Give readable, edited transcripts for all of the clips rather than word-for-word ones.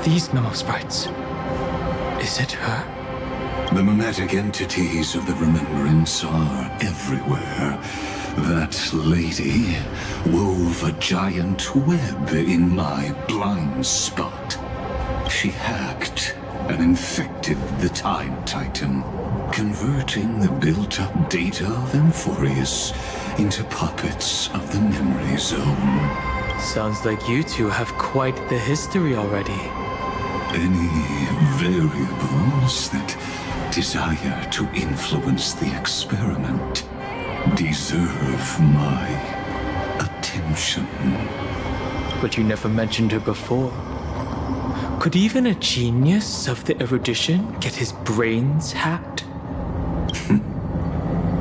These memo sprites. Is it her? The mimetic entities of the Remembrance are everywhere. That lady wove a giant web in my blind spot. She hacked and infected the Time Titan, converting the built-up data of Amphorius into puppets of the Memory Zone. Sounds like you two have quite the history already. Any variables that desire to influence the experiment deserve my attention. But you never mentioned her before. Could even a genius of the erudition get his brains hacked?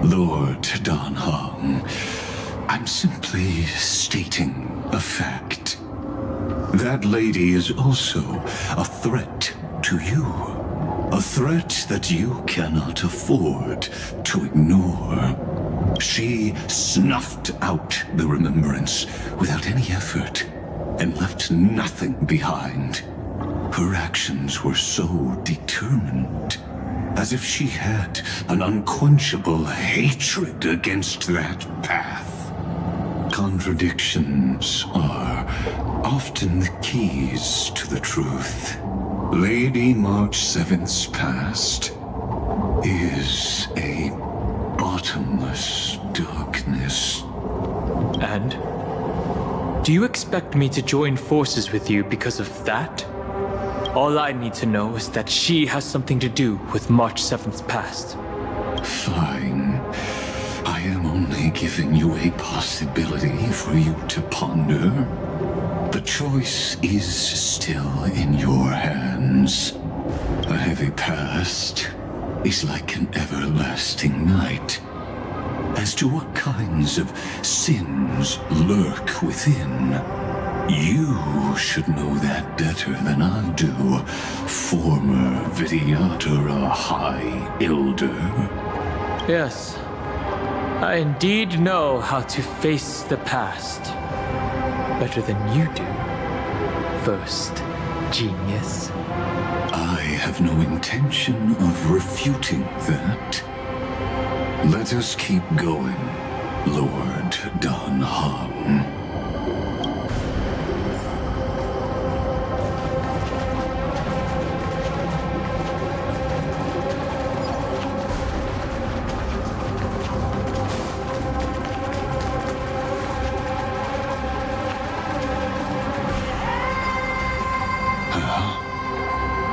Lord Dan Hong, I'm simply stating a fact. That lady is also a threat to you. A threat that you cannot afford to ignore. She snuffed out the Remembrance without any effort and left nothing behind. Her actions were so determined, as if she had an unquenchable hatred against that path. Contradictions are often the keys to the truth. Lady March 7th's past is a bottomless darkness. And? Do you expect me to join forces with you because of that? All I need to know is that she has something to do with March 7th's past. Fine. I am only giving you a possibility for you to ponder. The choice is still in your hands. A heavy past is like an everlasting night. As to what kinds of sins lurk within, you should know that better than I do, former Vidyadhara High Elder. Yes, I indeed know how to face the past. Better than you do. First, genius. I have no intention of refuting that. Let us keep going, Lord Dan Hong.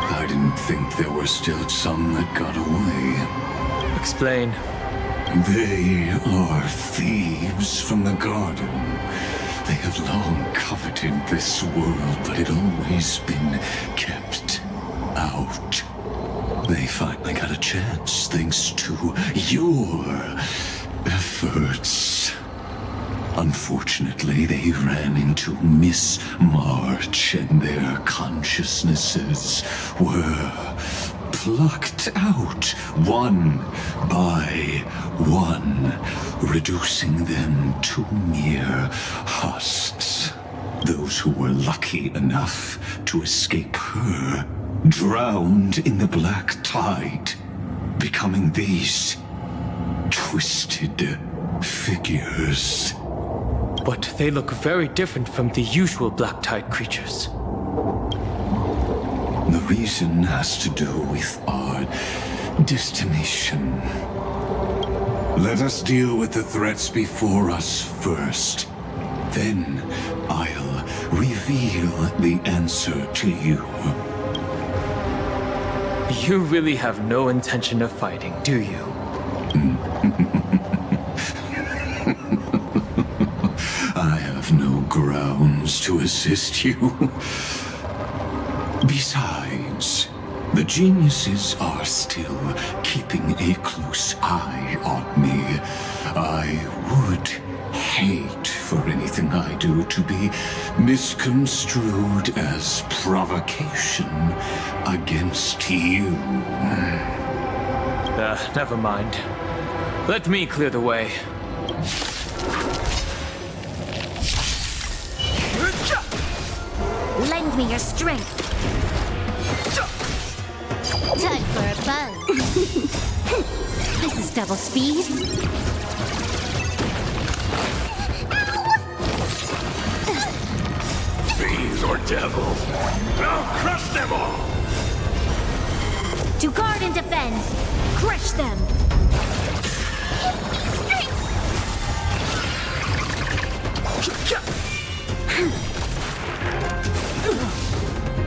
I didn't think there were still some that got away. Explain. They are thieves from the garden. They have long coveted this world, but it always been kept out. They finally got a chance thanks to your efforts. Unfortunately, they ran into Miss March and their consciousnesses were plucked out one by one, reducing them to mere husks. Those who were lucky enough to escape her drowned in the black tide, becoming these twisted figures. But they look very different from the usual black tide creatures. The reason has to do with our destination. Let us deal with the threats before us first. Then I'll reveal the answer to you. You really have no intention of fighting, do you? I have no grounds to assist you. Besides, the geniuses are still keeping a close eye on me. I would hate for anything I do to be misconstrued as provocation against you. Never mind. Let me clear the way. Lend me your strength. Time for a buzz. This is double speed. Fiends or devils, I'll crush them all! To guard and defend. Crush them.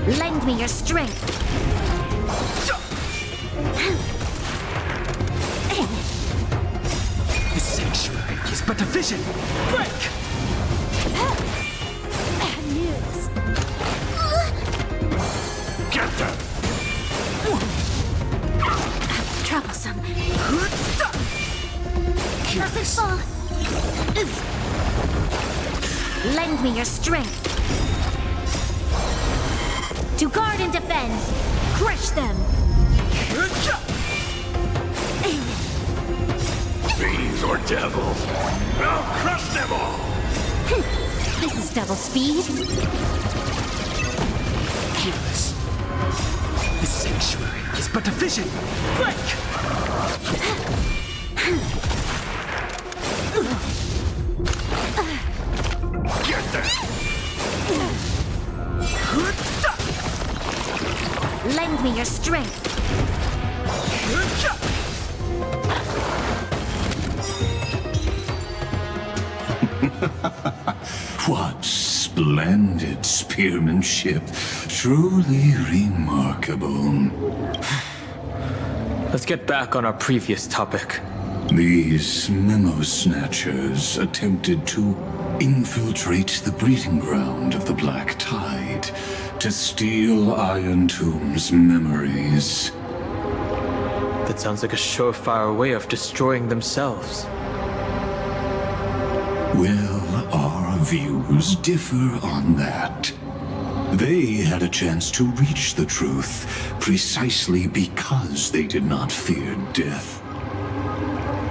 Lend me your strength. The sanctuary is but a vision. Break! Bad news. Get them! Troublesome. Doesn't fall. Lend me your strength. To guard and defend. Crush them. Fiends or devils, I'll crush them all! This is double speed. Careless. The sanctuary is but a vision. Break! Get them! Lend me your strength. What splendid spearmanship. Truly remarkable. Let's get back on our previous topic. These memo snatchers attempted to infiltrate the breeding ground of the Black Tide to steal Iron Tomb's memories. That sounds like a surefire way of destroying themselves. Well, our views differ on that. They had a chance to reach the truth precisely because they did not fear death.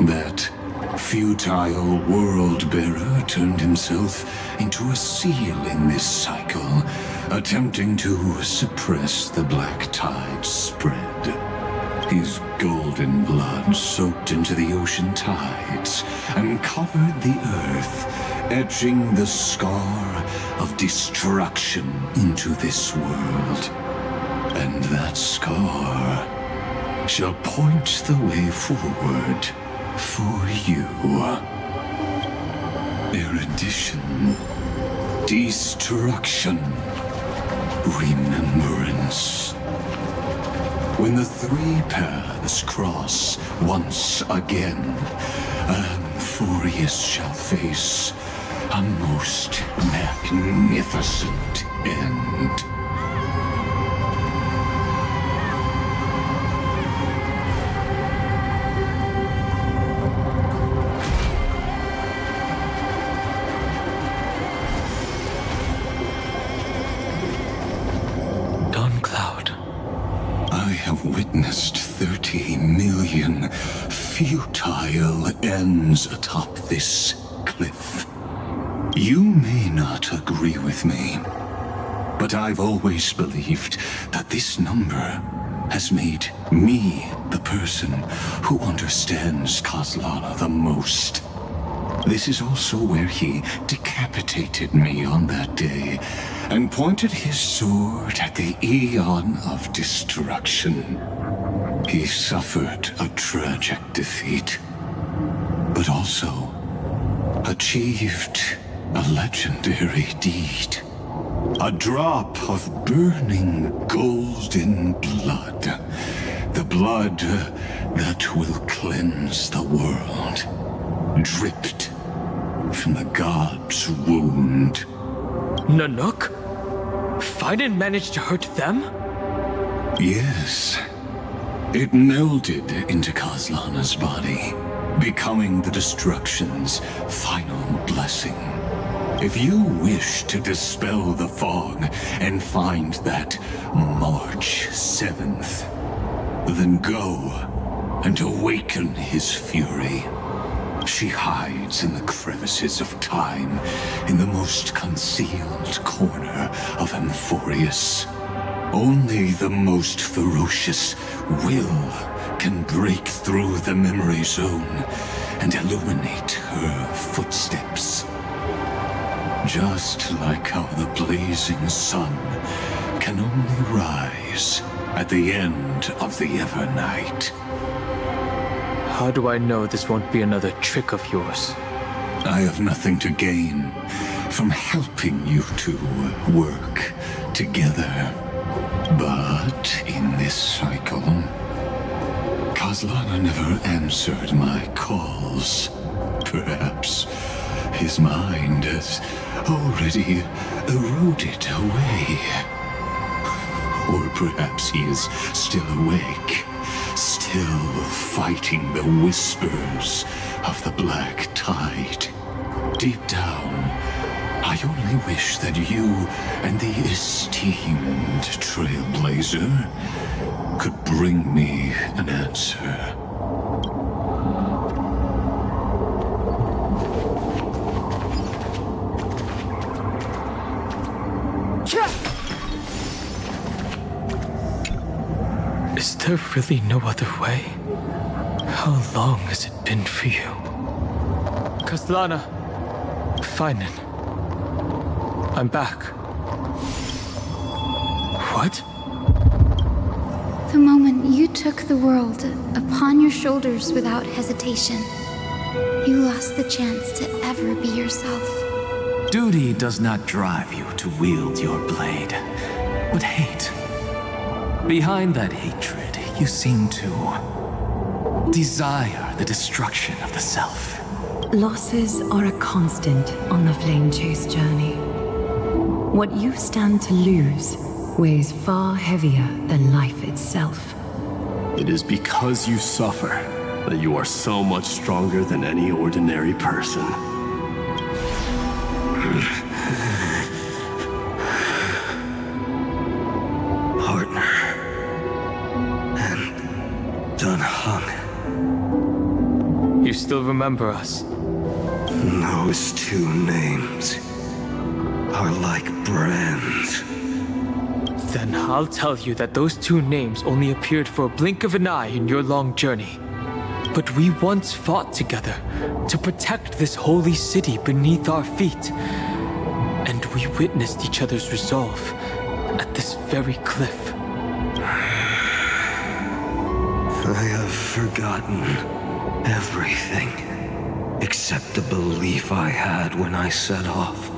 That futile world-bearer turned himself into a seal in this cycle, attempting to suppress the Black Tide's spread. His golden blood soaked into the ocean tides and covered the earth, etching the scar of destruction into this world. And that scar shall point the way forward for you. Erudition, destruction, remembrance. When the three paths cross once again, Amphorius shall face a most magnificent end. I have witnessed 30 million futile ends atop this cliff. You may not agree with me, but I've always believed that this number has made me the person who understands Kozlana the most. This is also where he decapitated me on that day and pointed his sword at the Eon of Destruction. He suffered a tragic defeat, but also achieved a legendary deed. A drop of burning golden blood. The blood that will cleanse the world. Dripped from the god's wound. Nanook? I didn't manage to hurt them? Yes. It melded into Kaslana's body, becoming the destruction's final blessing. If you wish to dispel the fog and find that March 7th, then go and awaken his fury. She hides in the crevices of time, in the most concealed corner of Amphorius. Only the most ferocious will can break through the memory zone and illuminate her footsteps. Just like how the blazing sun can only rise at the end of the Evernight. How do I know this won't be another trick of yours? I have nothing to gain from helping you two work together. But in this cycle, Kaslana never answered my calls. Perhaps his mind has already eroded away. Or perhaps he is still awake, still fighting the whispers of the black tide. Deep down, I only wish that you and the esteemed Trailblazer could bring me an answer. Is there really no other way? How long has it been for you? Kaslana, fine then. I'm back. What? The moment you took the world upon your shoulders without hesitation, you lost the chance to ever be yourself. Duty does not drive you to wield your blade, but hate. Behind that hatred, you seem to desire the destruction of the self. Losses are a constant on the Flame Chase journey. What you stand to lose weighs far heavier than life itself. It is because you suffer that you are so much stronger than any ordinary person. Partner. And Dunhung. You still remember us? Those two names are like brands. Then I'll tell you that those two names only appeared for a blink of an eye in your long journey. But we once fought together to protect this holy city beneath our feet. And we witnessed each other's resolve at this very cliff. I have forgotten everything except the belief I had when I set off.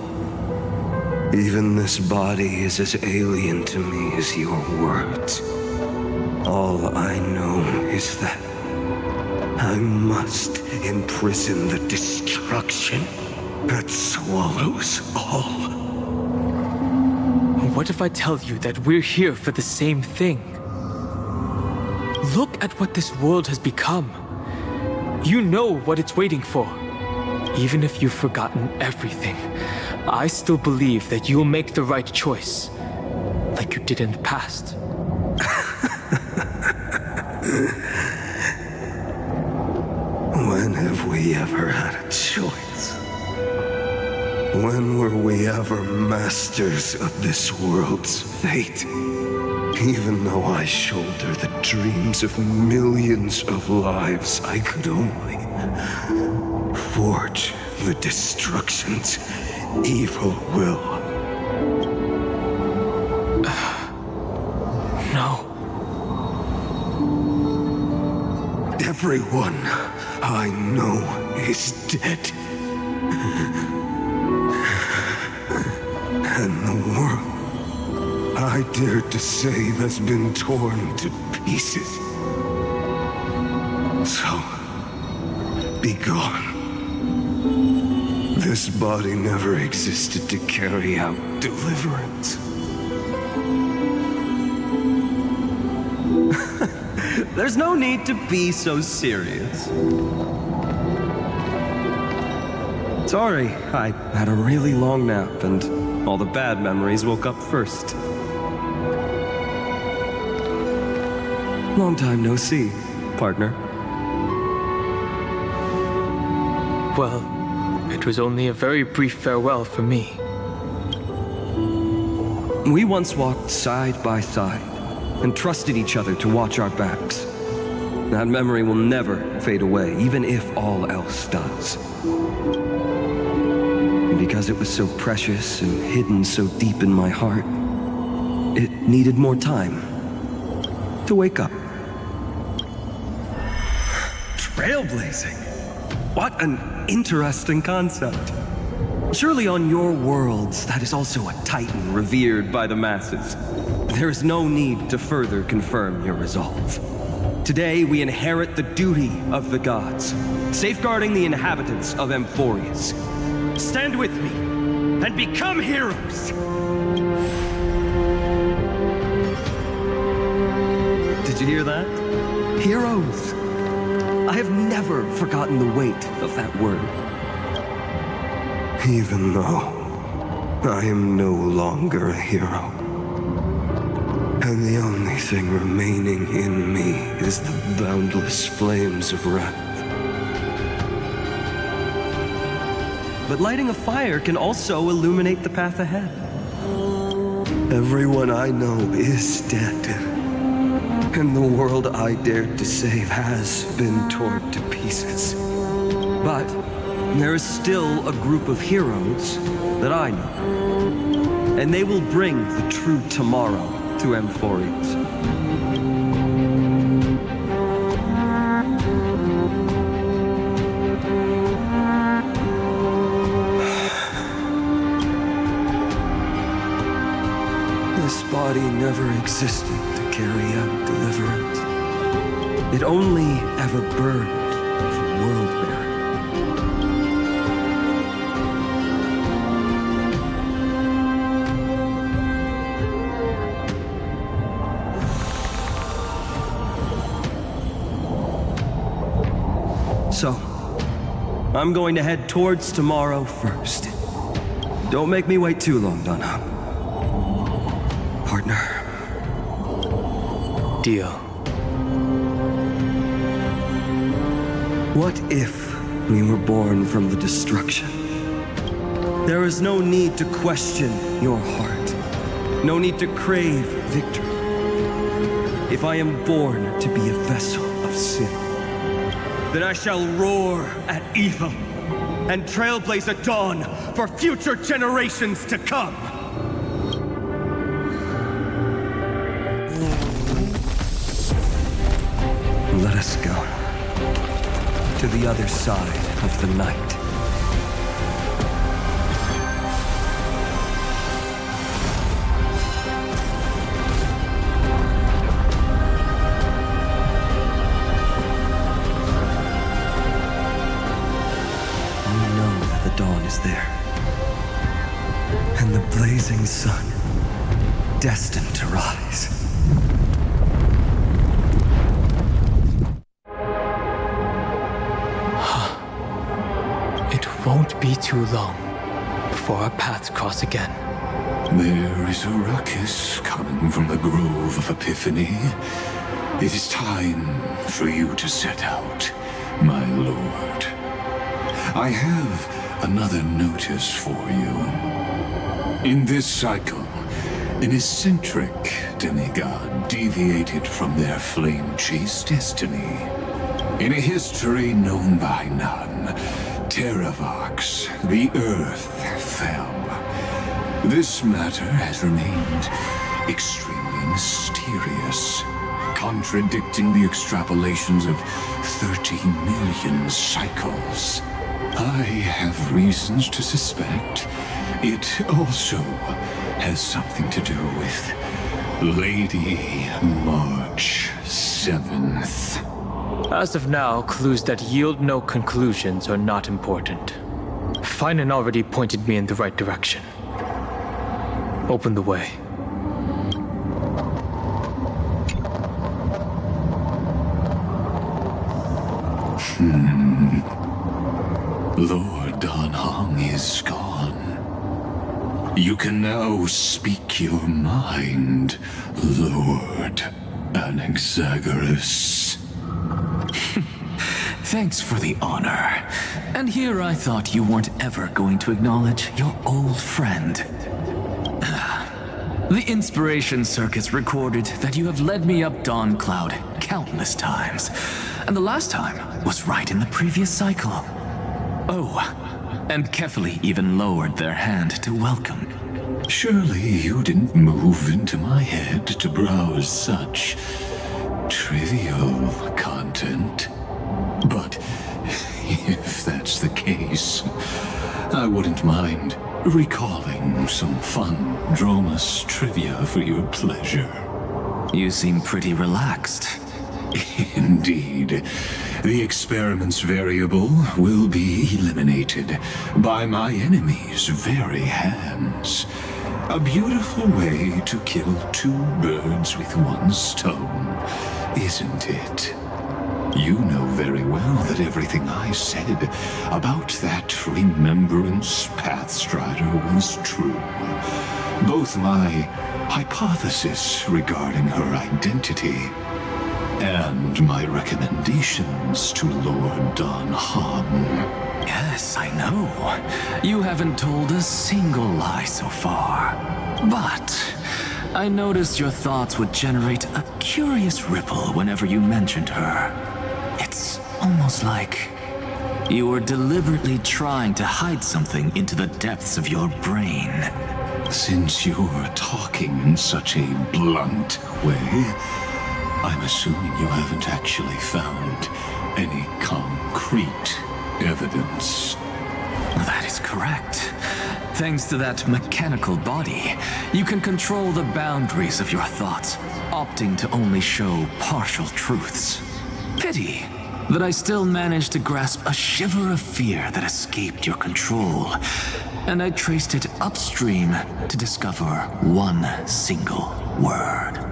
Even this body is as alien to me as your words. All I know is that I must imprison the destruction that swallows all. What if I tell you that we're here for the same thing? Look at what this world has become. You know what it's waiting for. Even if you've forgotten everything, I still believe that you'll make the right choice, like you did in the past. When have we ever had a choice? When were we ever masters of this world's fate? Even though I shoulder the dreams of millions of lives, I could only forge the destruction's evil will. No. Everyone I know is dead. And the world I dare to save has been torn to pieces. So, be gone. This body never existed to carry out deliverance. There's no need to be so serious. Sorry, I had a really long nap and all the bad memories woke up first. Long time no see, partner. Well, it was only a very brief farewell for me. We once walked side by side and trusted each other to watch our backs. That memory will never fade away, even if all else does. And because it was so precious and hidden so deep in my heart, it needed more time to wake up. Trailblazing. What an interesting concept. Surely on your worlds, that is also a titan revered by the masses. There is no need to further confirm your resolve. Today, we inherit the duty of the gods, safeguarding the inhabitants of Emphorius. Stand with me, and become heroes! Did you hear that? Heroes! I have never forgotten the weight of that word. Even though I am no longer a hero, and the only thing remaining in me is the boundless flames of wrath. But lighting a fire can also illuminate the path ahead. Everyone I know is dead, and the world I dared to save has been torn to pieces. But there is still a group of heroes that I know, and they will bring the true tomorrow to Emphorius. This body never existed to carry out deliverance. It only ever burned for world-bearing. So, I'm going to head towards tomorrow first. Don't make me wait too long, Donna. Partner. Deal. What if we were born from the destruction? There is no need to question your heart. No need to crave victory. If I am born to be a vessel of sin, then I shall roar at evil and trailblaze a dawn for future generations to come. Let us go to the other side of the night. Dawn is there, and the blazing sun, destined to rise. It won't be too long before our paths cross again. There is a ruckus coming from the Grove of Epiphany. It is time for you to set out, my lord. I have another notice for you. In this cycle, an eccentric demigod deviated from their flame-chase destiny. In a history known by none, Terravox, the Earth, fell. This matter has remained extremely mysterious, contradicting the extrapolations of 30 million cycles. I have reasons to suspect it also has something to do with Lady March 7th. As of now, clues that yield no conclusions are not important. Finan already pointed me in the right direction. Open the way. Lord Danhong is gone. You can now speak your mind, Lord Anaxagoras. Thanks for the honor. And here I thought you weren't ever going to acknowledge your old friend. The Inspiration Circuits recorded that you have led me up Dawn Cloud countless times, and the last time was right in the previous cycle. Oh, and Kefali even lowered their hand to welcome. Surely you didn't move into my head to browse such trivial content. But if that's the case, I wouldn't mind recalling some fun Dromus trivia for your pleasure. You seem pretty relaxed. Indeed. The experiment's variable will be eliminated by my enemy's very hands. A beautiful way to kill two birds with one stone, isn't it? You know very well that everything I said about that Remembrance Pathstrider was true. Both my hypothesis regarding her identity and my recommendations to Lord Danhong. Yes, I know. You haven't told a single lie so far. But I noticed your thoughts would generate a curious ripple whenever you mentioned her. It's almost like you were deliberately trying to hide something into the depths of your brain. Since you're talking in such a blunt way, I'm assuming you haven't actually found any concrete evidence. That is correct. Thanks to that mechanical body, you can control the boundaries of your thoughts, opting to only show partial truths. Pity that I still managed to grasp a shiver of fear that escaped your control, and I traced it upstream to discover one single word.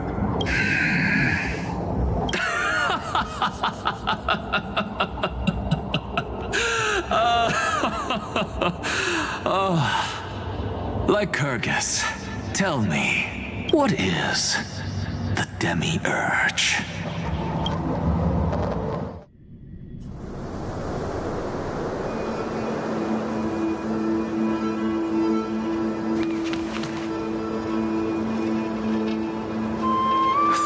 Lycurgus, tell me, what is the Demiurge?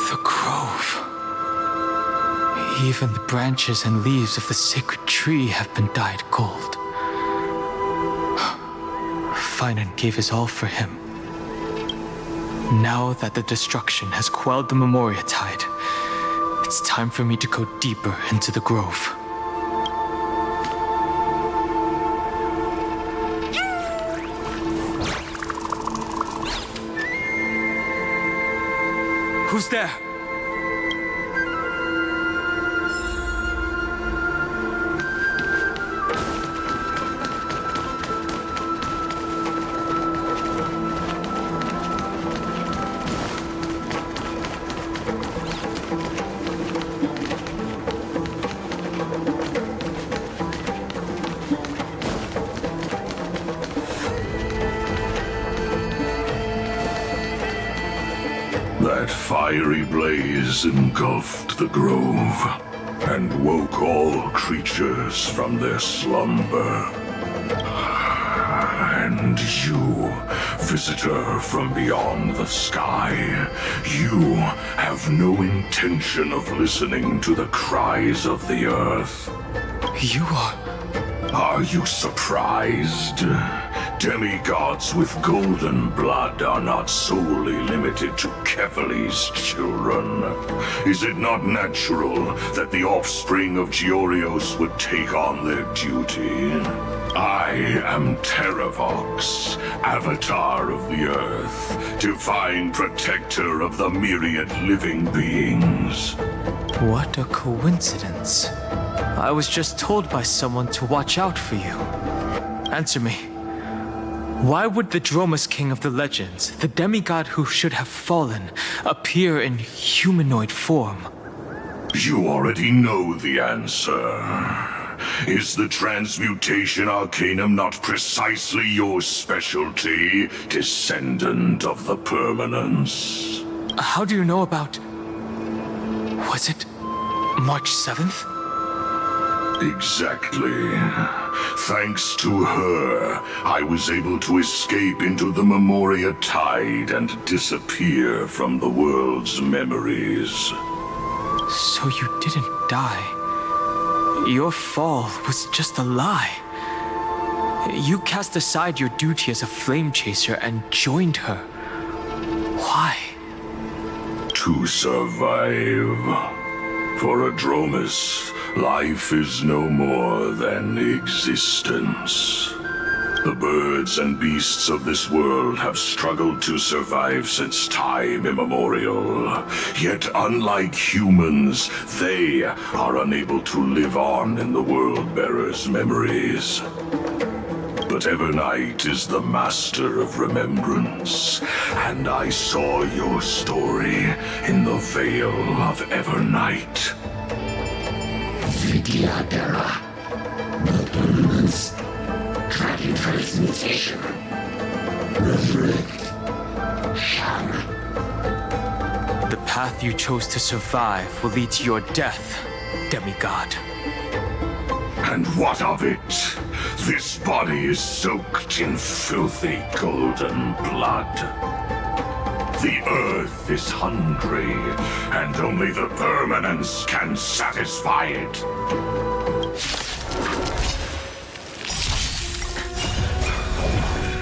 The grove. Even the branches and leaves of the sacred tree have been dyed gold. Finan gave his all for him. Now that the destruction has quelled the Memoria Tide, it's time for me to go deeper into the grove. Who's there? That fiery blaze engulfed the grove and woke all creatures from their slumber. And you, visitor from beyond the sky, you have no intention of listening to the cries of the earth. You are... Are you surprised? Demigods with golden blood are not solely limited to Kefali's children. Is it not natural that the offspring of Georios would take on their duty? I am Terravox, Avatar of the Earth, divine protector of the myriad living beings. What a coincidence. I was just told by someone to watch out for you. Answer me. Why would the Dromus King of the legends, the demigod who should have fallen, appear in humanoid form? You already know the answer. Is the transmutation arcanum not precisely your specialty, descendant of the permanence? How do you know about... Was it March 7th? Exactly. Thanks to her, I was able to escape into the Memoria Tide and disappear from the world's memories. So you didn't die. Your fall was just a lie. You cast aside your duty as a flame chaser and joined her. Why? To survive. For Adromus, life is no more than existence. The birds and beasts of this world have struggled to survive since time immemorial. Yet unlike humans, they are unable to live on in the World-Bearer's memories. But Evernight is the master of remembrance, and I saw your story in the Veil of Evernight. Vidyadhara. The permanence. Dragon transmutation. Resurrect. Shang. The path you chose to survive will lead to your death, demigod. And what of it? This body is soaked in filthy golden blood. The earth is hungry, and only the permanence can satisfy it.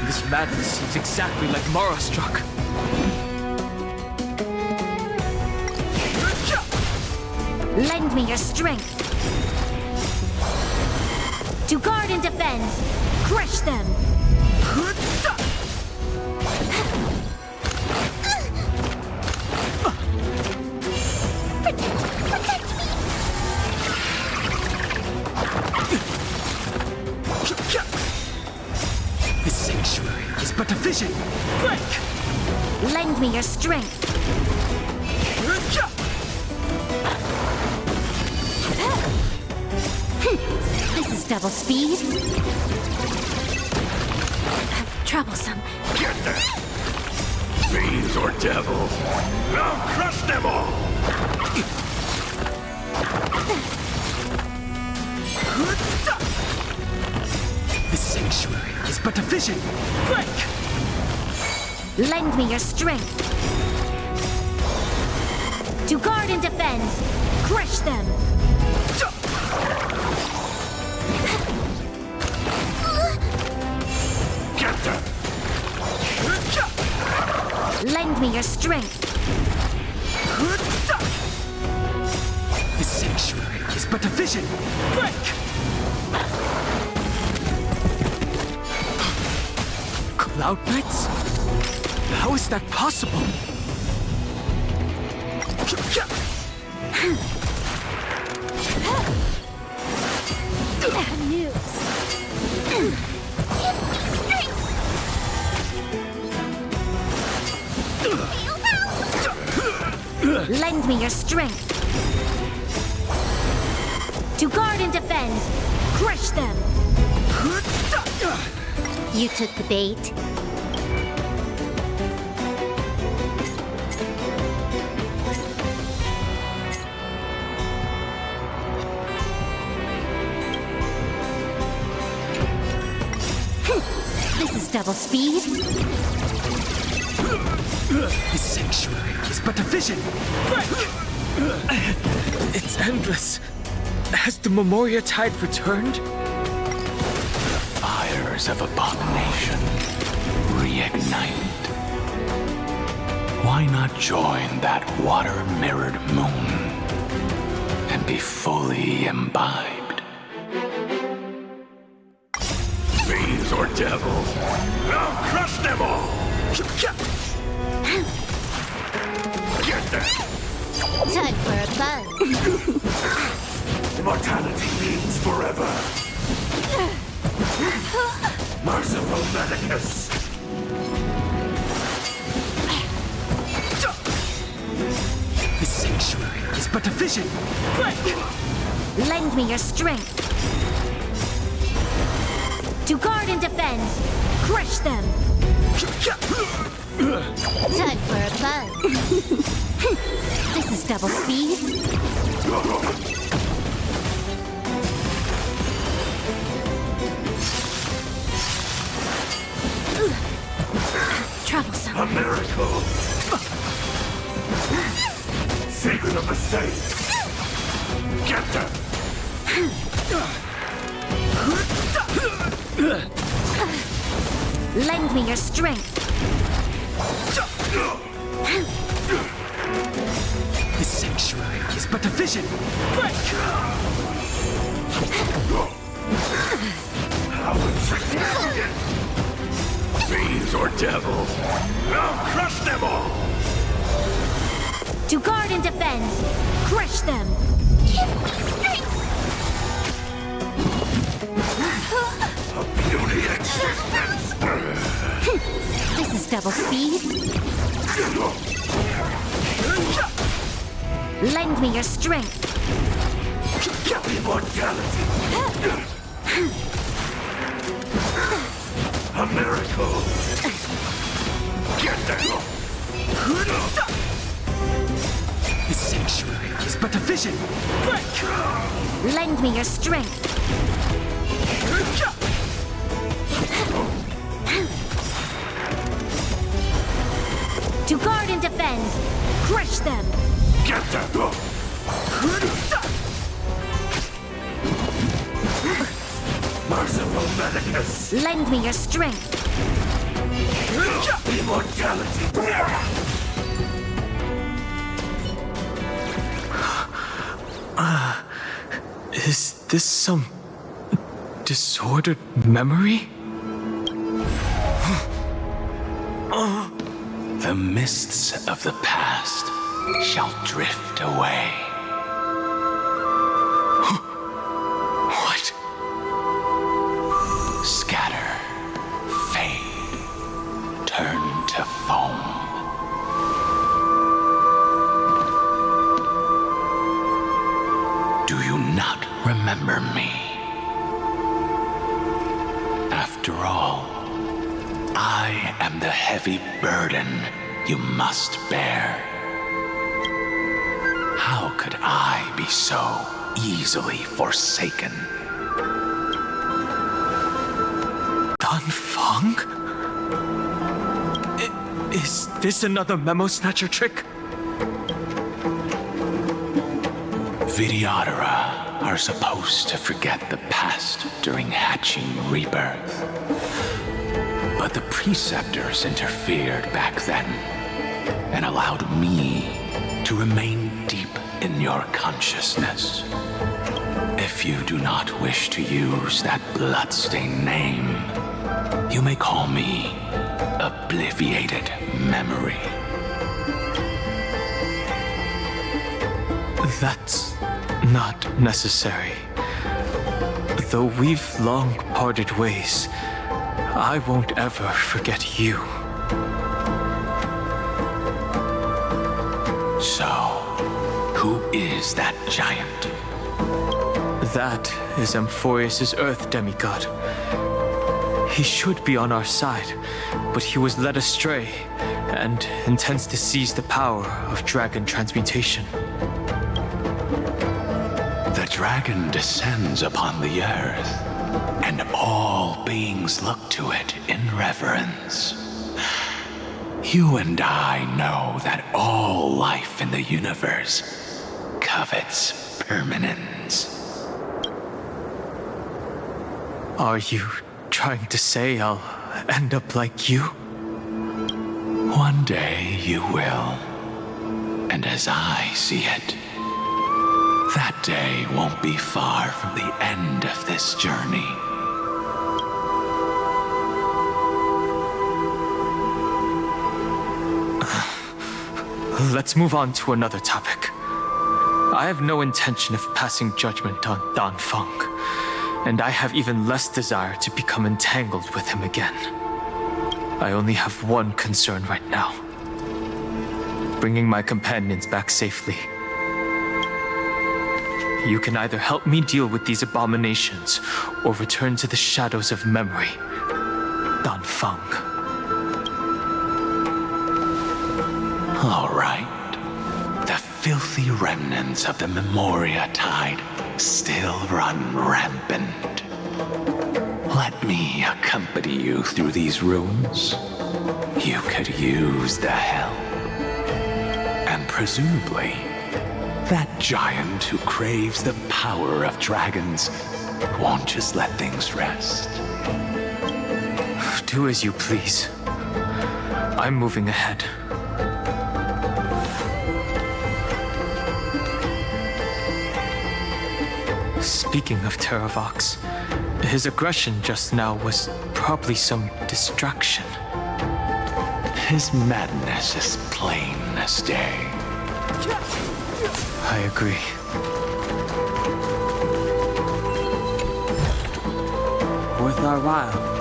This madness seems exactly like Mara struck. Lend me your strength. To guard and defend. Crush them. Protect me. This sanctuary is but a vision. Break! Lend me your strength. This is double speed. Troublesome. Get them! Fiends or devils! I'll crush them all! This sanctuary is but a vision. Break! Lend me your strength. To guard and defend. Crush them. Get them! Lend me your strength. This sanctuary is but a vision. Break! Cloud Knights? How is that possible? Bad news. Lend me your strength. To guard and defend. Crush them. You took the bait. This is double speed. This sanctuary is but a vision. Break! It's endless. Has the Memoria Tide returned? Fires of abomination reignite. Why not join that water-mirrored moon and be fully imbibed? Fiends or devils! I'll crush them all! Get them! Time for a buzz. Immortality means forever! Merciful Medicus! This sanctuary is but a vision! Break! Lend me your strength. To guard and defend. Crush them. Time for a buzz. This is double speed. Troublesome. A miracle! Secret of the saints! Get them! Lend me your strength. The sanctuary is but a vision! Break! How insignificant! Fiends or devils! I'll crush them all! To guard and defend. Crush them. A beauty existence! This is double speed. Lend me your strength. Immortality! A miracle! Get them! The sanctuary is but a vision! Break! Lend me your strength. To guard and defend. Crush them. Get them! Merciful medicus! Lend me your strength. Immortality! Is this some disordered memory? The mists of the past shall drift away. What? Scatter, fade, turn to foam. Do you not remember me? After all, I am the heavy burden you must bear. How could I be so easily forsaken? Dan Feng? Is this another memo snatcher trick? Vidyadhara are supposed to forget the past during hatching rebirth. But the preceptors interfered back then and allowed me to remain deep in your consciousness. If you do not wish to use that bloodstained name, you may call me Obliviated Memory. That's not necessary. Though we've long parted ways, I won't ever forget you. So, who is that giant? That is Amphorius' Earth demigod. He should be on our side, but he was led astray and intends to seize the power of dragon transmutation. The dragon descends upon the earth, and all beings look to it in reverence. You and I know that all life in the universe covets permanence. Are you trying to say I'll end up like you? One day you will. And as I see it, that day won't be far from the end of this journey. Let's move on to another topic. I have no intention of passing judgment on Dan Feng, and I have even less desire to become entangled with him again. I only have one concern right now: bringing my companions back safely. you can either help me deal with these abominations or return to the shadows of memory. Dan Feng. All right. The filthy remnants of the Memoria Tide still run rampant. Let me accompany you through these ruins. You could use the help. And presumably, that giant who craves the power of dragons won't just let things rest. Do as you please. I'm moving ahead. Speaking of Terravox, his aggression just now was probably some distraction. His madness is plain as day. I agree. Worth our while.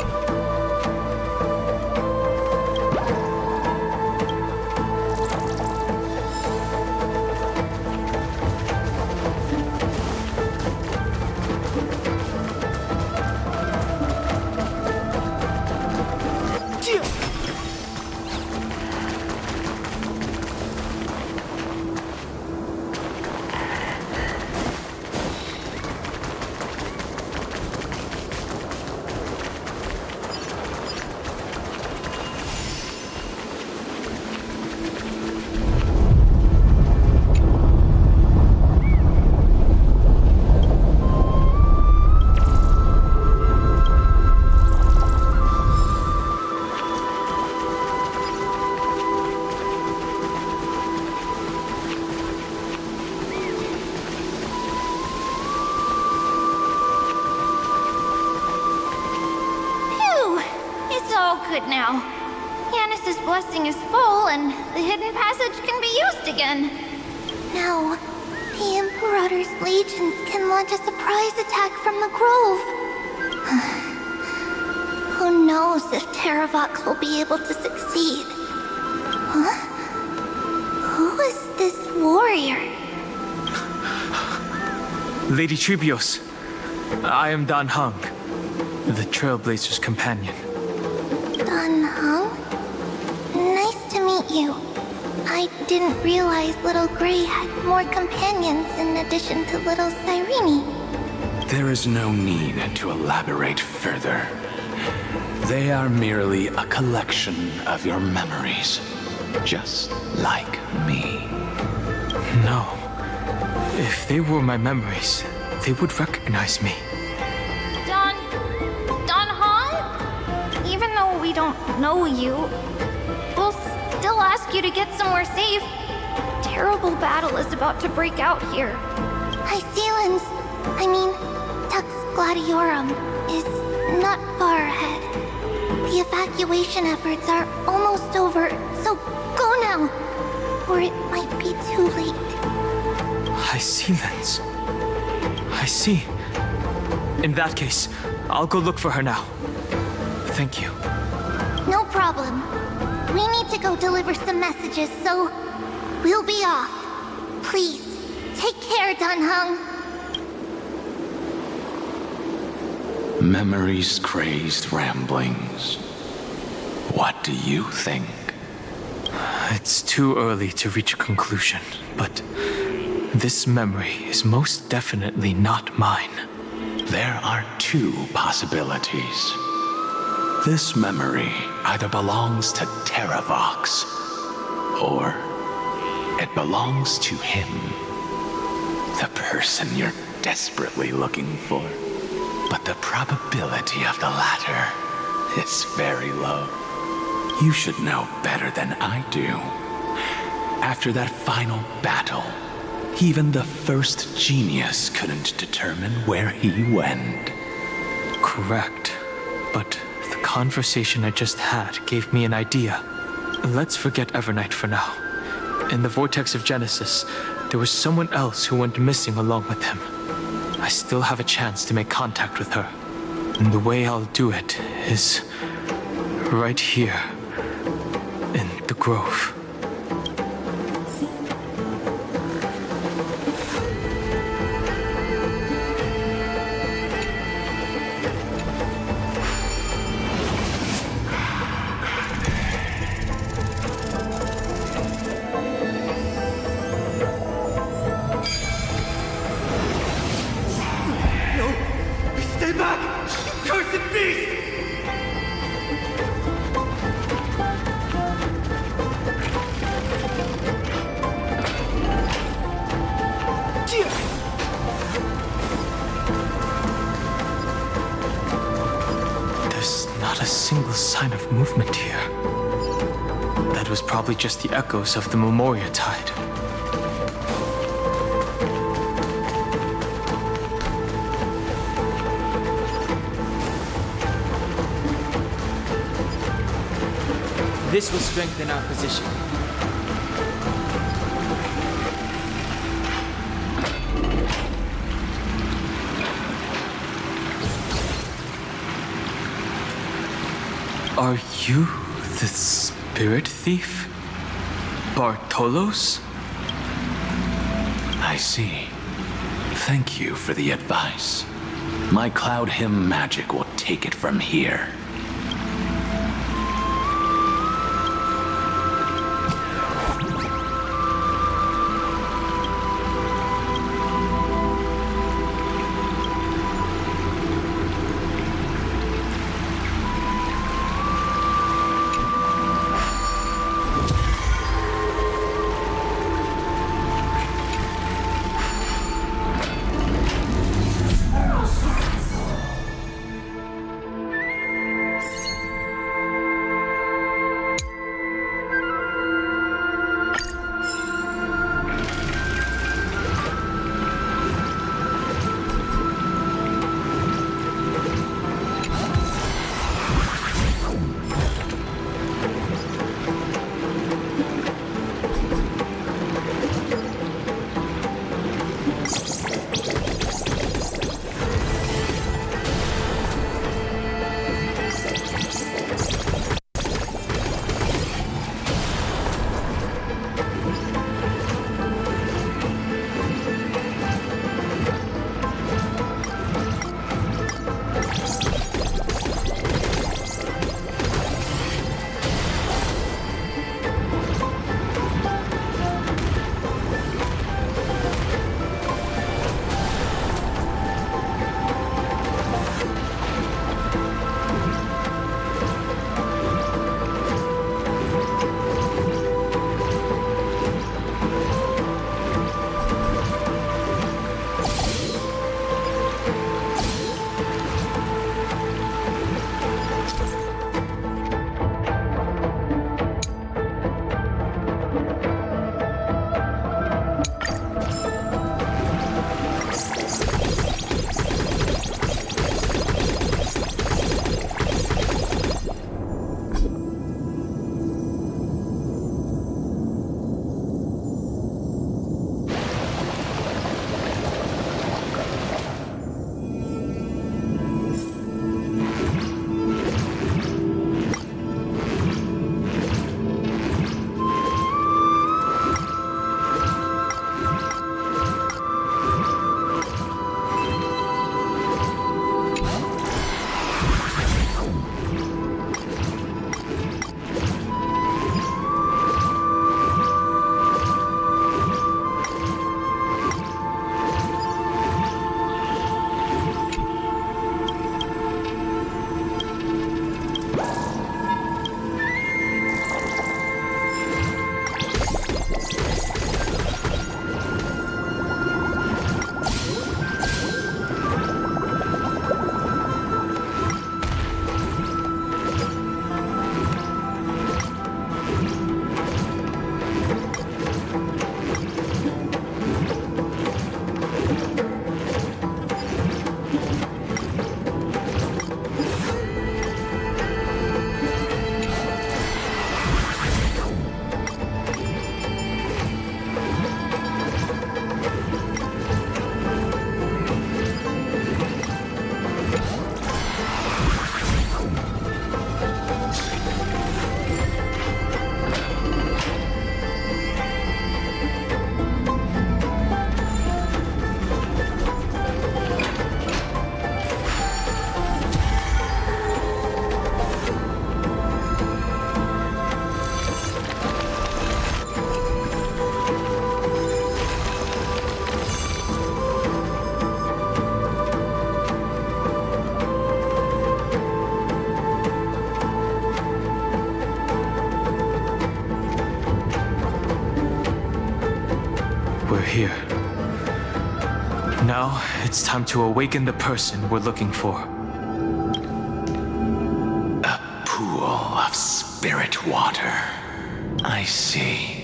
Good now. Yanis's blessing is full, and the hidden passage can be used again. Now, the Imperator's legions can launch a surprise attack from the grove. Who knows if Terravox will be able to succeed? Huh? Who is this warrior? Lady Trebios, I am Dan Heng, the Trailblazer's companion. Dan Heng? Nice to meet you. I didn't realize Little Gray had more companions in addition to Little Cyrene. There is no need to elaborate further. They are merely a collection of your memories, just like me. No. If they were my memories, they would recognize me. Dan Heng? Even though we don't know you, we'll still ask you to get somewhere safe. A terrible battle is about to break out here. Tux Gladiorum is not far ahead. The evacuation efforts are almost over, so go now, or it might be too late. I see, Lens. I see. In that case, I'll go look for her now. Thank you. No problem. We need to go deliver some messages, so we'll be off. Please, take care, Dan Heng. Memories crazed ramblings. What do you think? It's too early to reach a conclusion, but this memory is most definitely not mine. There are two possibilities. This memory either belongs to Terravox, or it belongs to him. The person you're desperately looking for. But the probability of the latter is very low. You should know better than I do. After that final battle, even the first genius couldn't determine where he went. Correct. But the conversation I just had gave me an idea. Let's forget Evernight for now. In the Vortex of Genesis, there was someone else who went missing along with him. I still have a chance to make contact with her. And the way I'll do it is right here in the grove. that was probably just the echoes of the Memoria Tide. This will strengthen our position. Are you the spirit thief? Bartolos? I see. Thank you for the advice. My Cloud Hymn magic will take it from here. here. Now, it's time to awaken the person we're looking for. A pool of spirit water. I see.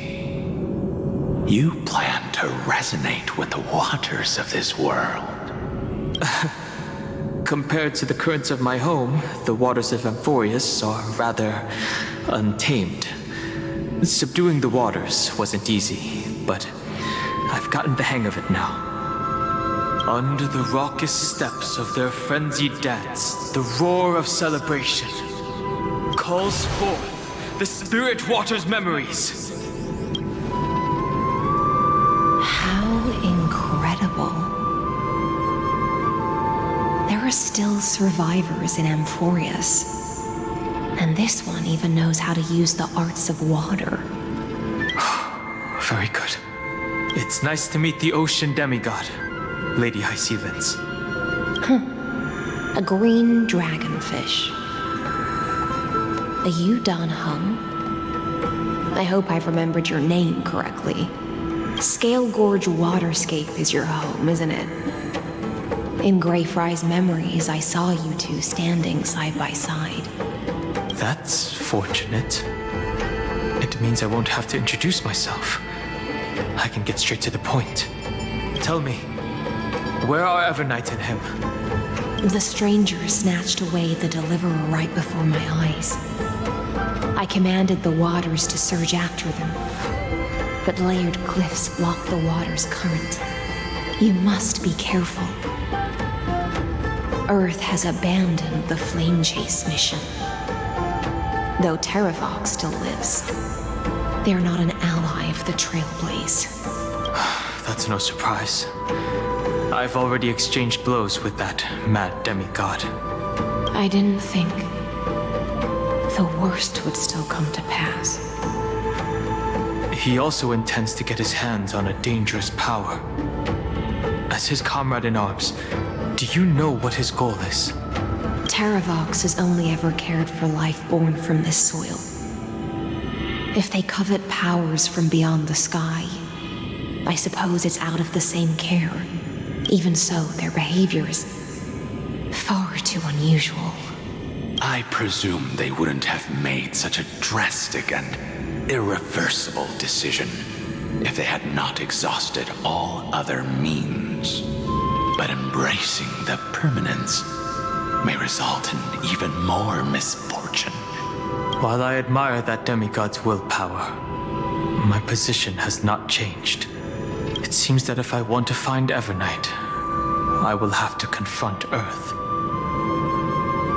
You plan to resonate with the waters of this world. Compared to the currents of my home, the waters of Amphorius are rather untamed. Subduing the waters wasn't easy, but I've gotten the hang of it now. Under the raucous steps of their frenzied dance, the roar of celebration calls forth the spirit water's memories. How incredible. There are still survivors in Amphorius. And this one even knows how to use the arts of water. Very good. It's nice to meet the ocean demigod, Lady High Sea Lens. A green dragonfish. Are you Dan Hung? I hope I've remembered your name correctly. Scale Gorge Waterscape is your home, isn't it? In Greyfry's memories, I saw you two standing side by side. That's fortunate. It means I won't have to introduce myself. I can get straight to the point. Tell me, where are Evernight and him? The stranger snatched away the deliverer right before my eyes. I commanded the waters to surge after them, but layered cliffs block the water's current. You must be careful. Earth has abandoned the flame chase mission. Though Terravox still lives, they're not an ally of the Trailblaze. That's no surprise. I've already exchanged blows with that mad demigod. I didn't think the worst would still come to pass. He also intends to get his hands on a dangerous power. As his comrade in arms, do you know what his goal is? Terravox has only ever cared for life born from this soil. If they covet powers from beyond the sky, I suppose it's out of the same care. Even so, their behavior is far too unusual. I presume they wouldn't have made such a drastic and irreversible decision if they had not exhausted all other means. But embracing the permanence may result in even more misfortune. While I admire that demigod's willpower, my position has not changed. It seems that if I want to find Evernight, I will have to confront Earth.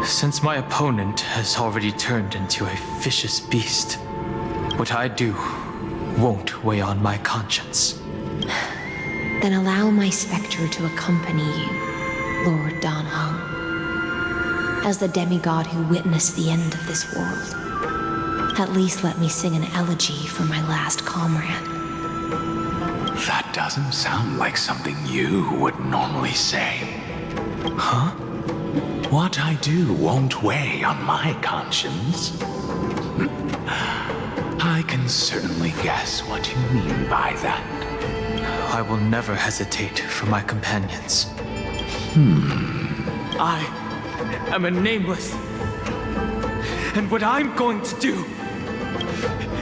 Since my opponent has already turned into a vicious beast, what I do won't weigh on my conscience. Then allow my specter to accompany you, Lord Dan Hung. As the demigod who witnessed the end of this world, at least let me sing an elegy for my last comrade. That doesn't sound like something you would normally say. Huh? What I do won't weigh on my conscience. I can certainly guess what you mean by that. I will never hesitate for my companions. I am a nameless. And what I'm going to do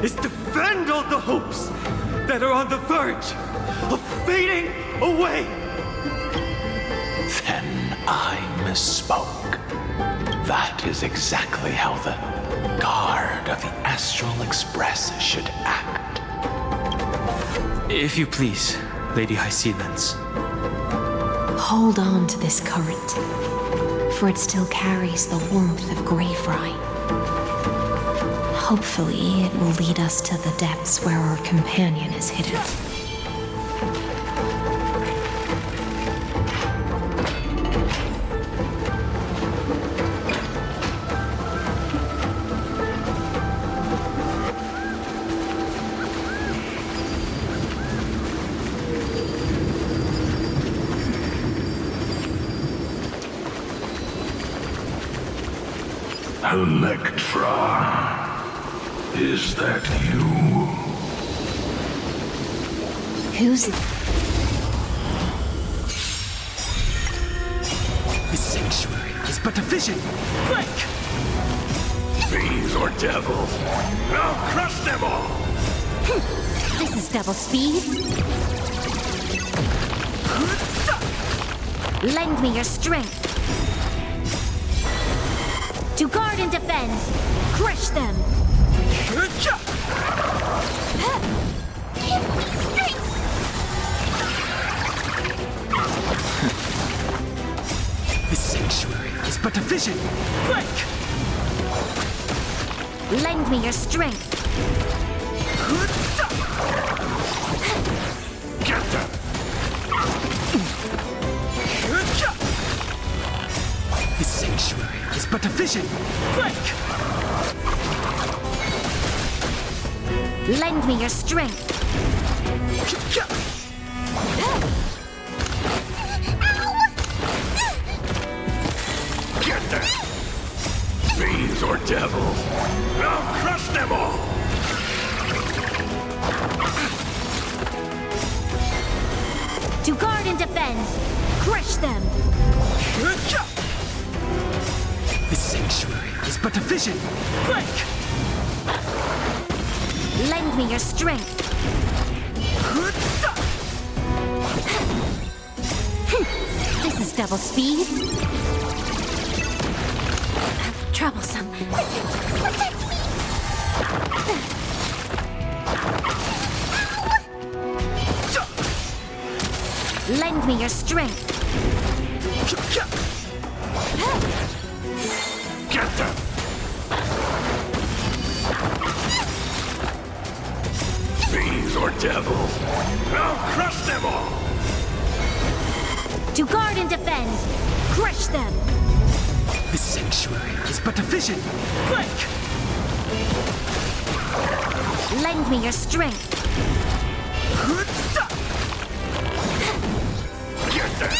is defend all the hopes that are on the verge of fading away. Then I misspoke. That is exactly how the guard of the Astral Express should act. If you please, Lady High Sea Lens. Hold on to this current, for it still carries the warmth of Greyfry. Hopefully, it will lead us to the depths where our companion is hidden. Electra, is that you? Who's it? The sanctuary is but a vision. Break! Fiends or devils? I'll crush them all! This is double speed. Lend me your strength. To guard and defend. Crush them. Give me strength! The sanctuary is but a vision. Break! Lend me your strength. Get them! The sanctuary is but a vision. Break! Lend me your strength. Get them! Fiends or devils! I'll crush them all! To guard and defend. Crush them. The sanctuary is but a vision. Break! Lend me your strength. This is double speed. Troublesome. Protect me! Lend me your strength. Get them! Fiends or devils! I'll crush them all! To guard and defend. Crush them. The sanctuary is but a vision. Break! Lend me your strength. Get them!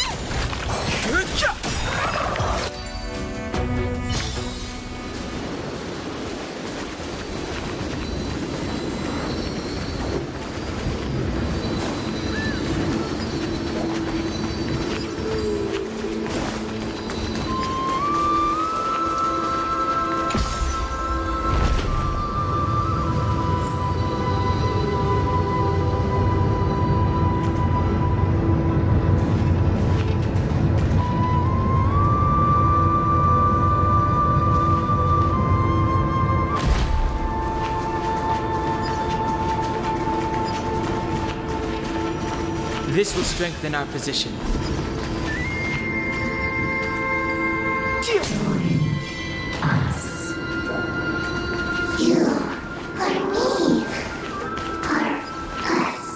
This will strengthen our position. Us. You are me. Are us.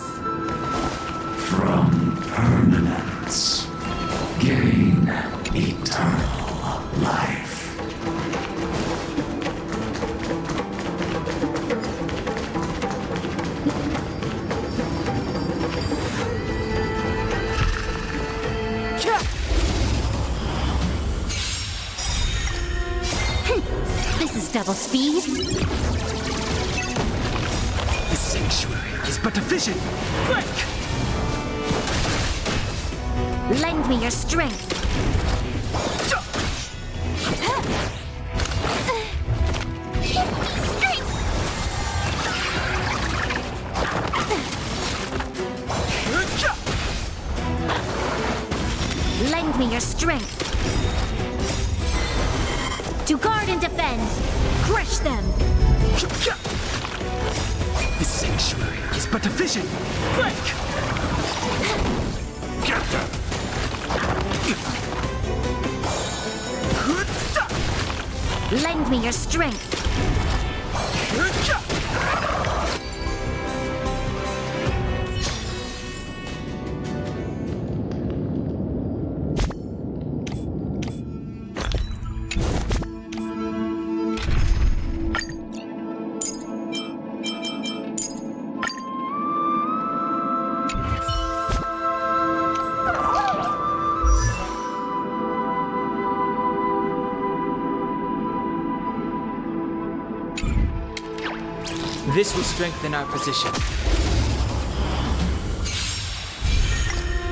From permanence, gain eternal life. This is double speed. The sanctuary is but a vision. Break! Lend me your strength. Give me strength! Lend me your strength. To guard and defend. Crush them. The sanctuary is but a vision. Break! Get them! Lend me your strength. This will strengthen our position.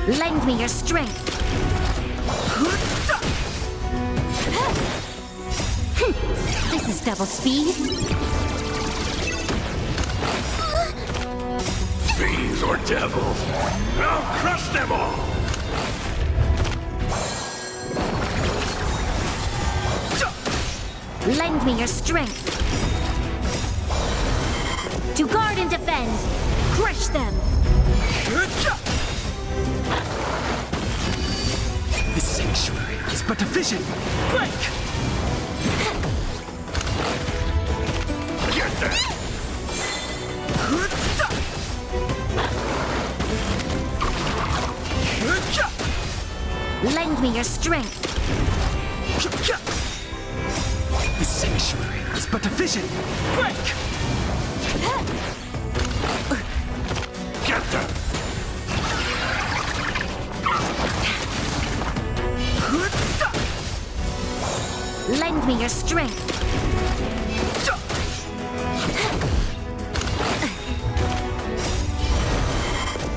Lend me your strength. This is double speed. Fiends or devils, I'll crush them all! Lend me your strength. To guard and defend. Crush them. The sanctuary is but a vision. Break! Get that! Lend me your strength. The sanctuary is but a vision. Break! Get that! Lend me your strength.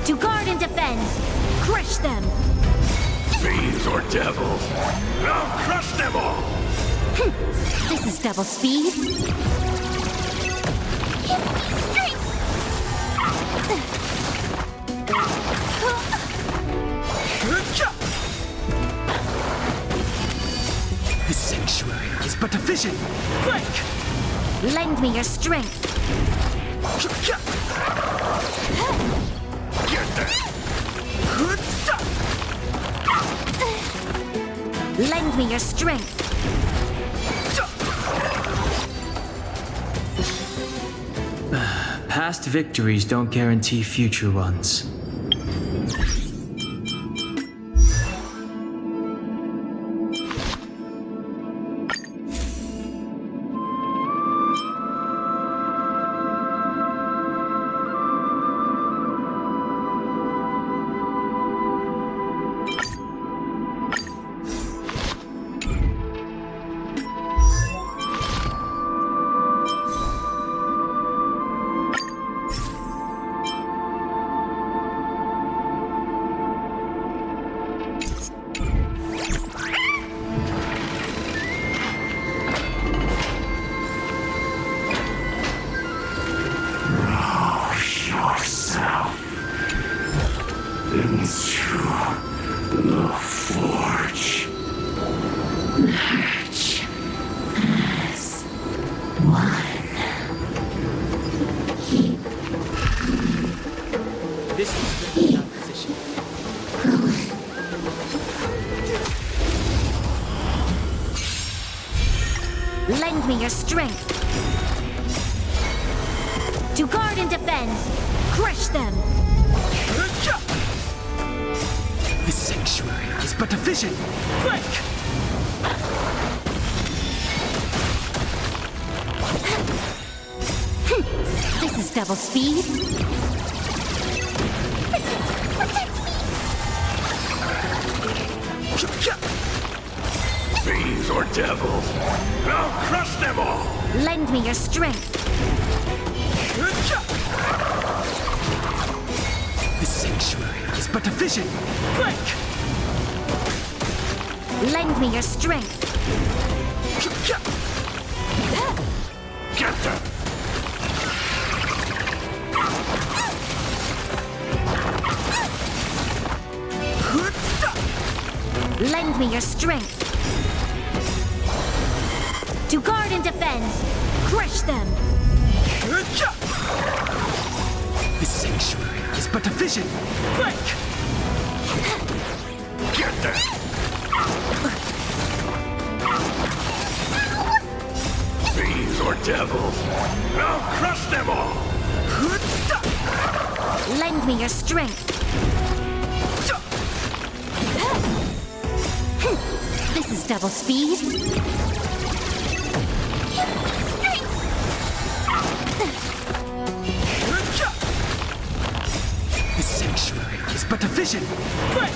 To guard and defend. Crush them. Fiends or devils, I'll crush them all! This is double speed. The sanctuary is but a vision. Break! Lend me your strength. Get that! Lend me your strength. Past victories don't guarantee future ones. This is strengthen our position. Lend me your strength. To guard and defend. Crush them. The sanctuary is but a vision. Break! This is double speed. Fiends or devils, I'll crush them all! Lend me your strength. The sanctuary is but a vision. Break! Lend me your strength. Get them! Lend me your strength. To guard and defend. Crush them. The sanctuary is but a vision. Break! Get them! Fiends or devils, I'll crush them all! Lend me your strength. This is double speed. The sanctuary is but a vision. Break!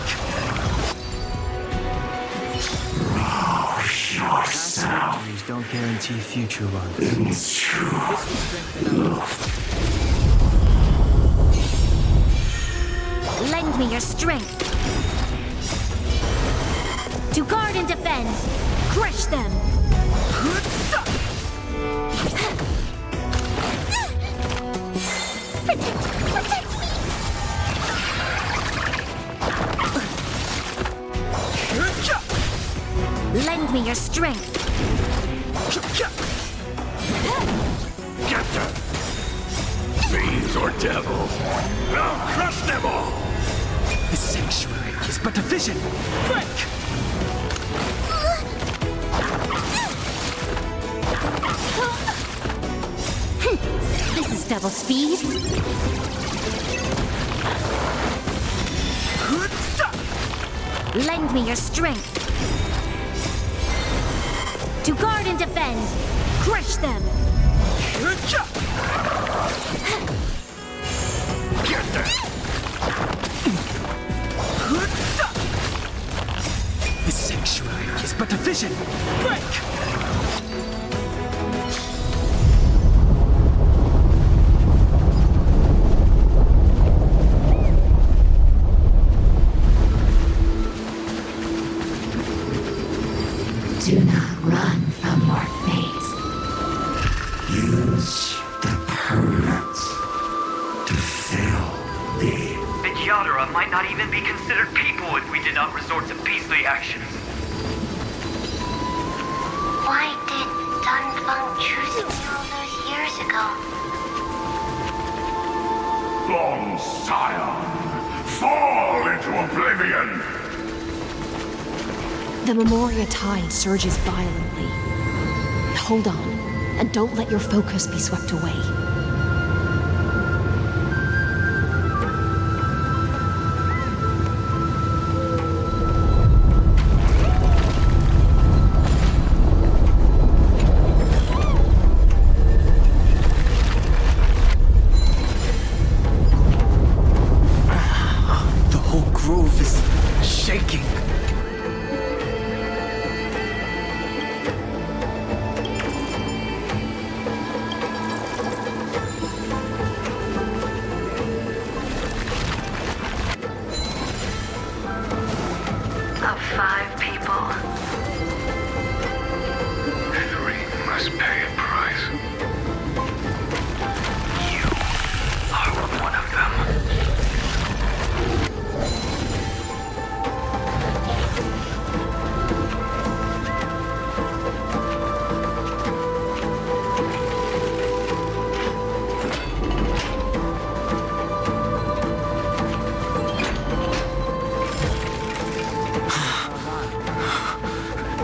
Past victories don't guarantee future ones. This will strengthen our position. Lend me your strength. To guard and defend. Crush them. Protect me. Lend me your strength. Get them! Fiends or devils, I'll crush them all! The sanctuary is but a vision. Break! This is double speed. Lend me your strength. To guard and defend. Crush them. Get them! The sanctuary is but a vision. Break! Do not run from your fate. Use the permanence to fill the... The Yadara might not even be considered people if we did not resort to beastly actions. Why did Dunfeng choose me all those years ago? Long Scion, fall into oblivion! The Memoria tide surges violently. Hold on, and don't let your focus be swept away. The whole grove is shaking. Of 5 people. 3 must pay a price. You are one of them.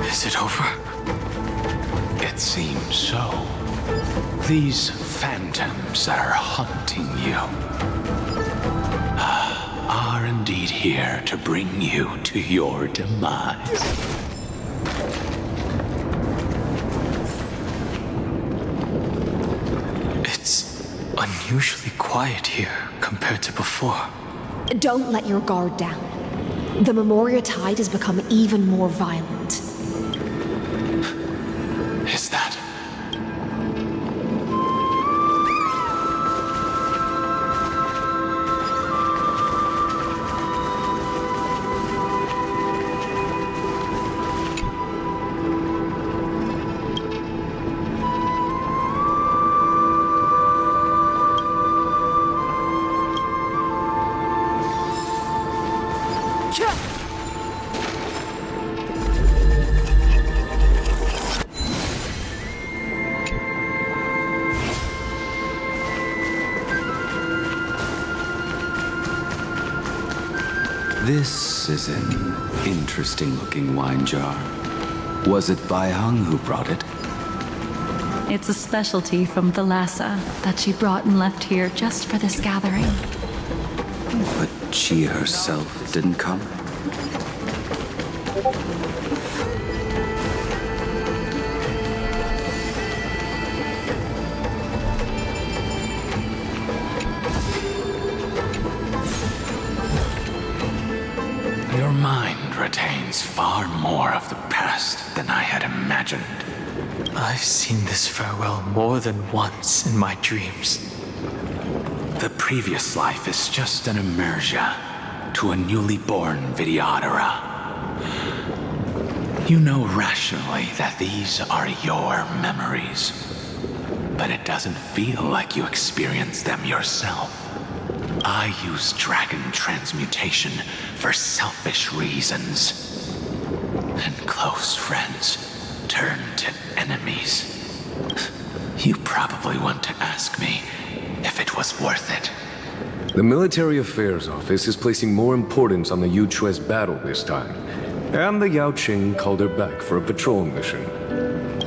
Is it over? It seems so. These phantoms that are haunting you are indeed here to bring you to your demise. It's unusually quiet here compared to before. Don't let your guard down. The Memoria tide has become even more violent. Is that? This is an interesting-looking wine jar. Was it Baihang who brought it? It's a specialty from Thalassa that she brought and left here just for this gathering. But she herself didn't come? Your mind retains far more of the past than I had imagined. I've seen this farewell more than once in my dreams. The previous life is just an immersia to a newly born Vidyadhara. You know rationally that these are your memories, but it doesn't feel like you experienced them yourself. I use dragon transmutation for selfish reasons. and close friends turn to enemies. You probably want to ask me if it was worth it. The Military Affairs Office is placing more importance on the Yuchue's battle this time. And the Yaoqing called her back for a patrol mission.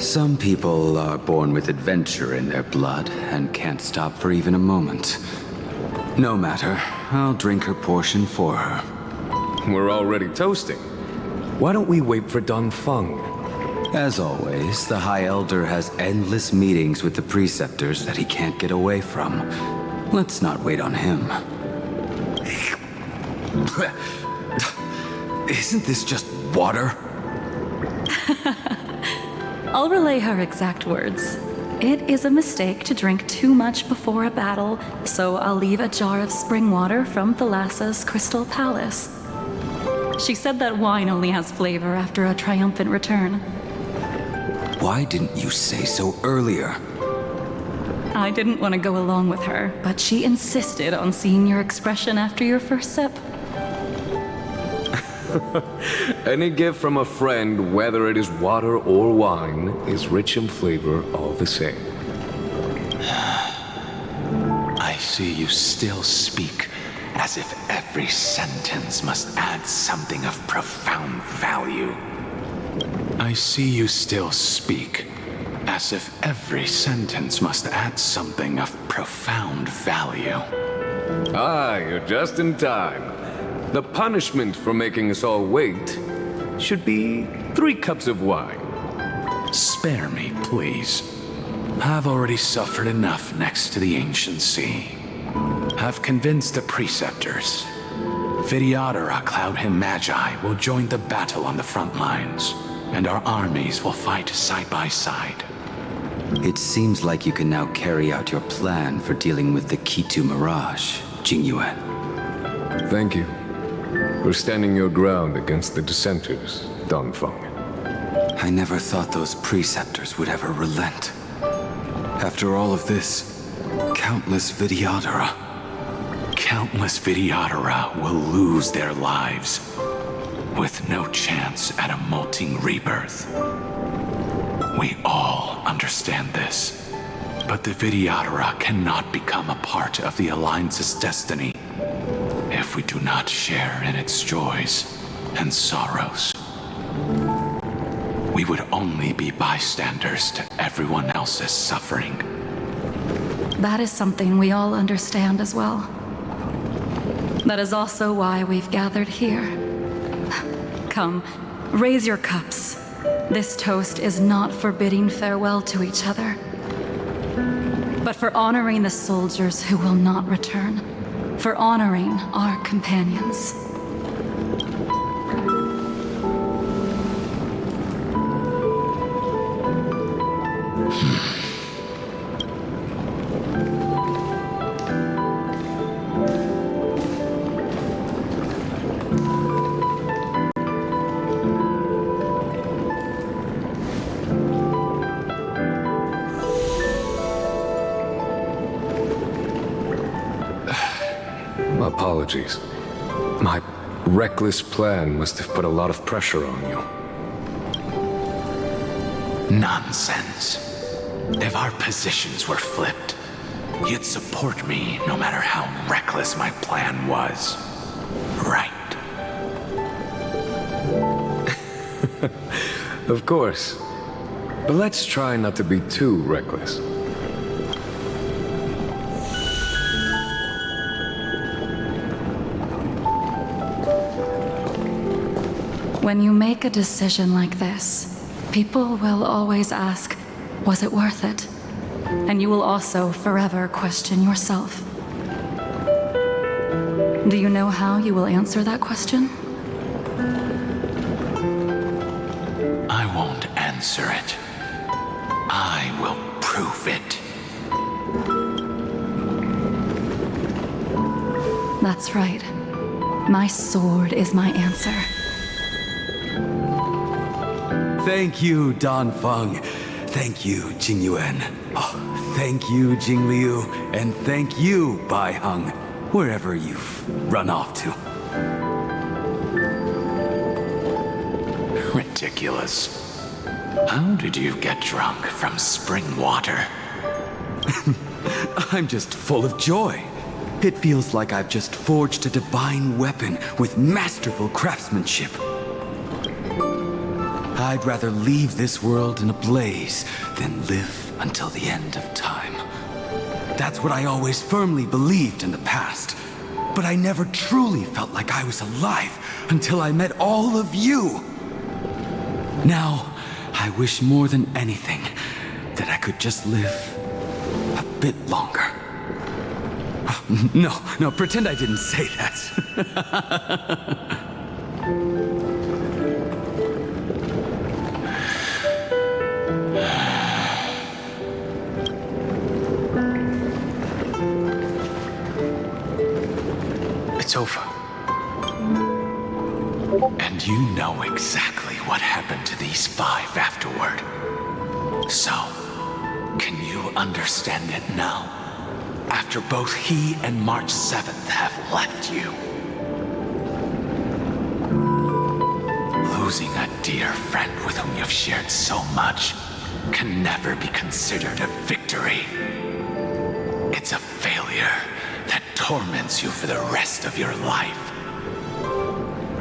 Some people are born with adventure in their blood and can't stop for even a moment. No matter, I'll drink her portion for her. We're already toasting. Why don't we wait for Danfeng? As always, the High Elder has endless meetings with the Preceptors that he can't get away from. Let's not wait on him. Isn't this just water? I'll relay her exact words. It is a mistake to drink too much before a battle, so I'll leave a jar of spring water from Thalassa's Crystal Palace. She said that wine only has flavor after a triumphant return. Why didn't you say so earlier? I didn't want to go along with her, but she insisted on seeing your expression after your first sip. Any gift from a friend, whether it is water or wine, is rich in flavor all the same. I see you still speak as if every sentence must add something of profound value. I see you still speak as if every sentence must add something of profound value. Ah, you're just in time. The punishment for making us all wait should be 3 cups of wine. Spare me, please. I've already suffered enough next to the ancient sea. I've convinced the Preceptors. Vidyadhara Cloud Him Magi will join the battle on the front lines, and our armies will fight side by side. It seems like you can now carry out your plan for dealing with the Kitu Mirage, Jingyuan. Thank you for standing your ground against the dissenters, Danfeng. I never thought those Preceptors would ever relent. After all of this, countless Vidyadhara will lose their lives, with no chance at a molting rebirth. We all understand this, but the Vidyadhara cannot become a part of the Alliance's destiny if we do not share in its joys and sorrows. We would only be bystanders to everyone else's suffering. That is something we all understand as well. That is also why we've gathered here. Come, raise your cups. This toast is not for bidding farewell to each other, but for honoring the soldiers who will not return, for honoring our companions. Apologies. My reckless plan must have put a lot of pressure on you. Nonsense. If our positions were flipped, you'd support me no matter how reckless my plan was. Right? Of course. But let's try not to be too reckless. When you make a decision like this, people will always ask, was it worth it? And you will also forever question yourself. Do you know how you will answer that question? I won't answer it. I will prove it. That's right. My sword is my answer. Thank you, Danfeng. Thank you, Jingyuan. Oh, thank you, Jingliu. And thank you, Baiheng, wherever you've run off to. ridiculous. How did you get drunk from spring water? I'm just full of joy. It feels like I've just forged a divine weapon with masterful craftsmanship. I'd rather leave this world in a blaze than live until the end of time. That's what I always firmly believed in the past. But I never truly felt like I was alive until I met all of you. Now, I wish more than anything that I could just live a bit longer. No, pretend I didn't say that. It's over. And you know exactly what happened to these 5 afterward. So, can you understand it now? After both he and March 7th have left you. Losing a dear friend with whom you've shared so much can never be considered a victory. It's a failure that torments you for the rest of your life.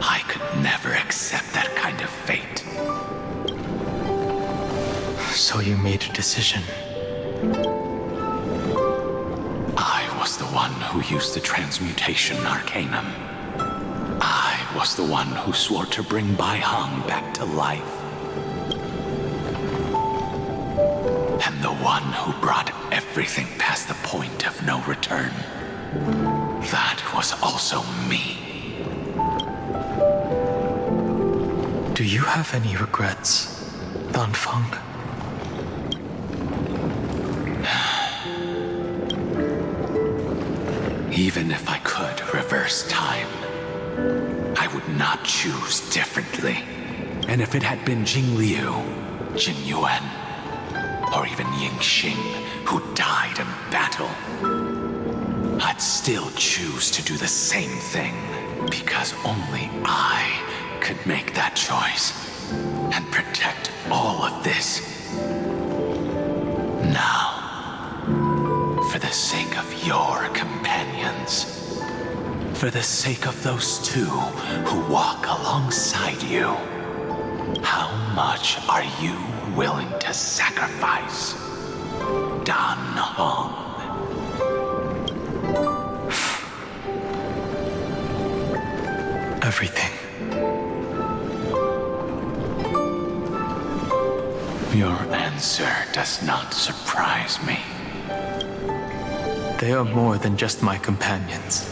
I could never accept that kind of fate. So you made a decision. I was the one who used the transmutation arcanum. I was the one who swore to bring Bai Hong back to life. And the one who brought everything past the point of no return. That was also me. Do you have any regrets, Dan Feng? Even if I could reverse time, I would not choose differently. And if it had been Jing Liu, Jing Yuan, or even Ying Xing who died in battle, I'd still choose to do the same thing, because only I could make that choice and protect all of this. Now, for the sake of your companions, for the sake of those 2 who walk alongside you, how much are you willing to sacrifice, Dan Hong? Everything. Your answer does not surprise me. They are more than just my companions.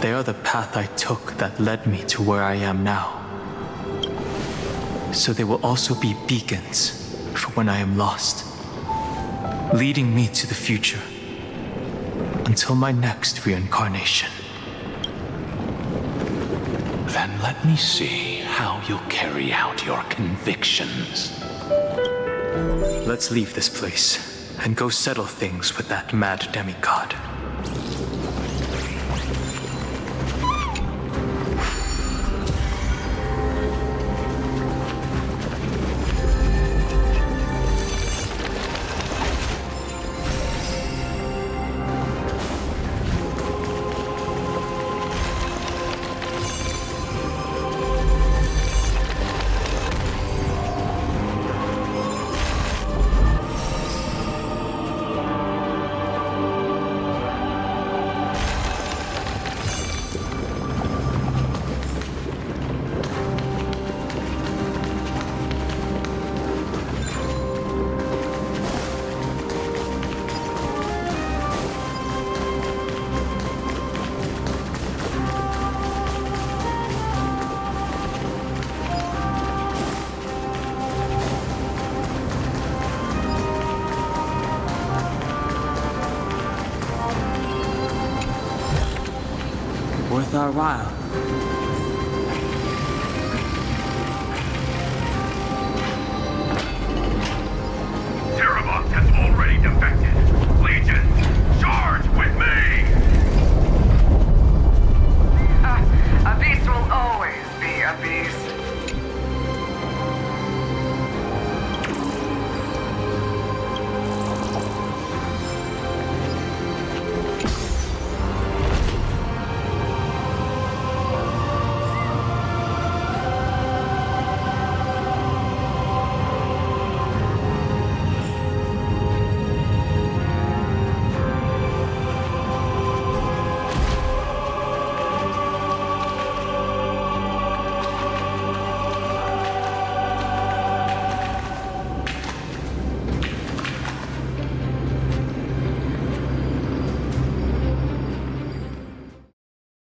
They are the path I took that led me to where I am now. So they will also be beacons for when I am lost, leading me to the future until my next reincarnation. Then let me see how you'll carry out your convictions. Let's leave this place and go settle things with that mad demigod. Worth our while.